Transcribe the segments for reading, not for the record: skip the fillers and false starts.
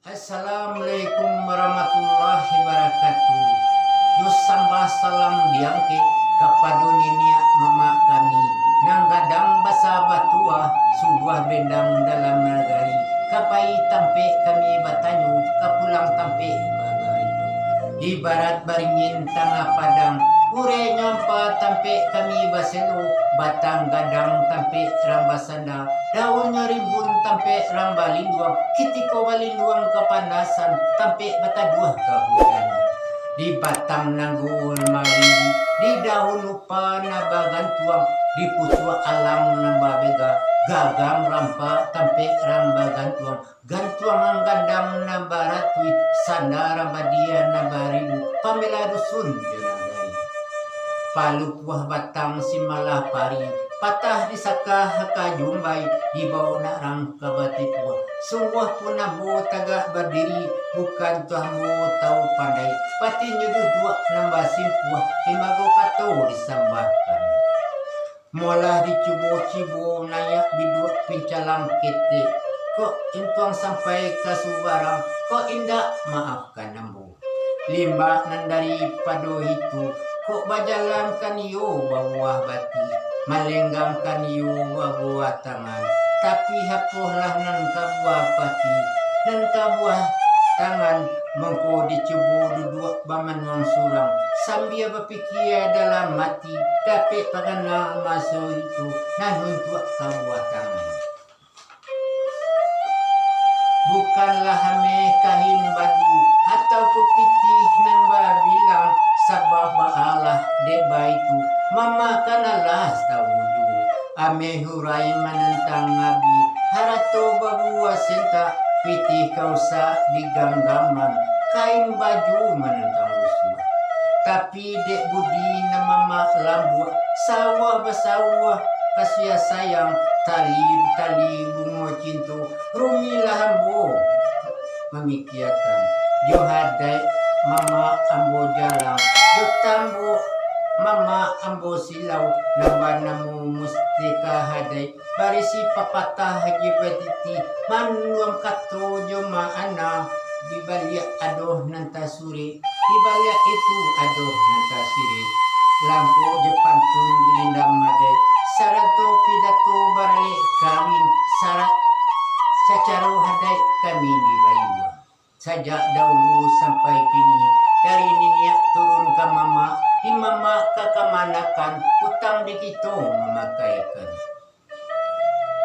Assalamualaikum warahmatullahi wabarakatuh. Yus sambah salam diangkit kepada ninia mama kami. Nang gadang basa batua subuah bendang dalam nagari. Kapai tampe kami batanyu kapulang tampe babarito. Ibarat baringin tengah padang. Ure nyampa tampe kami baselo. Batang gadang tampe rambasanda. Daunnya rimbun tampe ramba linduang. Kitiko balinduang kepanasan tampe bataduah kehujanan. Di batang nanggul malindi. Di daun lupa nabagan tuang. Di pucua alang namba bega. Gagang rampa tampe ramba gantuang. Gantuang ang gandang namba ratui. Sanda ramba dia namba ribu. Pamela dusun jenagari. Palu buah batang si malah pari. Patah di saka kajumbai. Di bawah narang kabati buah. Sungguh pun nabu tagak berdiri. Bukan tuahmu tahu pandai. Pati nyuduh dua nambah simpuah. Imago kato disambahkan. Molah dicubo-cibo nayak biduk pincalang kete. Kok intuang sampai ke subarang. Kok indah maafkan nambu. Limbah nan dari pado itu. Kok bajalan kan yo bawah bati. Malenggang kan yo bawah tangan. Tapi hapuhlah nan kabuah pati. Nan kabuah tangan mengko dicubu duduk baman wang surang. Sambil berpikir dalam mati. Tapi pagana masa itu nan untuk kabuah tangan. Bukanlah hame kahin badu atau putih nan babilang sabah baalah deba itu mama kanalah tawudu ame hurai menentang abi harato babua senta pitih kausa diganggaman kain baju menentang usuh tapi dek budi na mama lambu sawah besawah kasih sayang tali bunga cintu rumilah ambo memikirkan johadai mama ambo jalan jutambo mama ambo silau nambah namu mustika hadai barisi papatah haji petiti manuang kato joma ana dibalik adoh nanta suri dibalik itu adoh nanta siri lampu jepantun gelindam madai sarato pidato barale kawin sarat secara hadai kami dibayuan sejak dahulu sampai kini dari niniak turun ke mama di mama ke kemanakan utang di kita memakaikan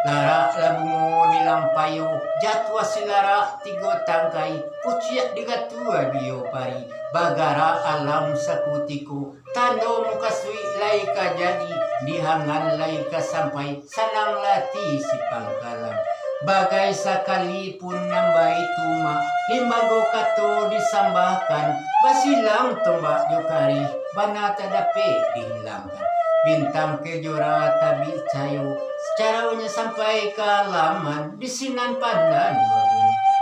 lara labungo nilang payo jatwa silara tigo tangkai puciak digatua bio pari bagara alam sakutiku tando muka sui laika jadi dihangan laika sampai sanang lati si pangkalan bagai sekalipun nambah itu mah limbago kato disambahkan basilang tombak jokari bana tadape dihilangkan bintang kejora tabi cayo secaranya sampai ke alaman disinan pandan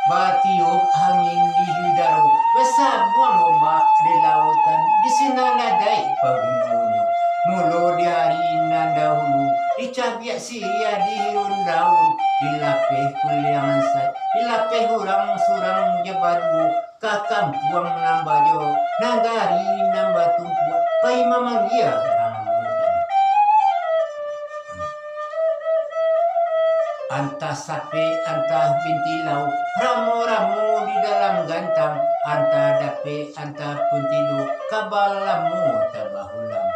batiup angin di hidaro besabuang ombak di lautan disinan nadai pagunggunyo mulo di hari nan dahulu dicabiak siria di hirun daun dilapeh kuliangan say dilapeh hurang surang jebadu kakampuang nambayo nagari nambah tumpu pai mamang dia antah sape antah bintilau ramu-ramu di dalam gantang antah dape antah puntidu kabalamu tabahulam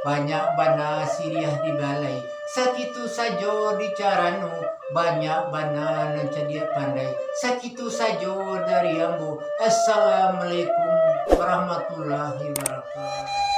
banyak bana siriah di balai sakitu sajo di caranu banyak bana nan cadia pandai sakitu sajo dari ambo assalamualaikum warahmatullahi wabarakatuh.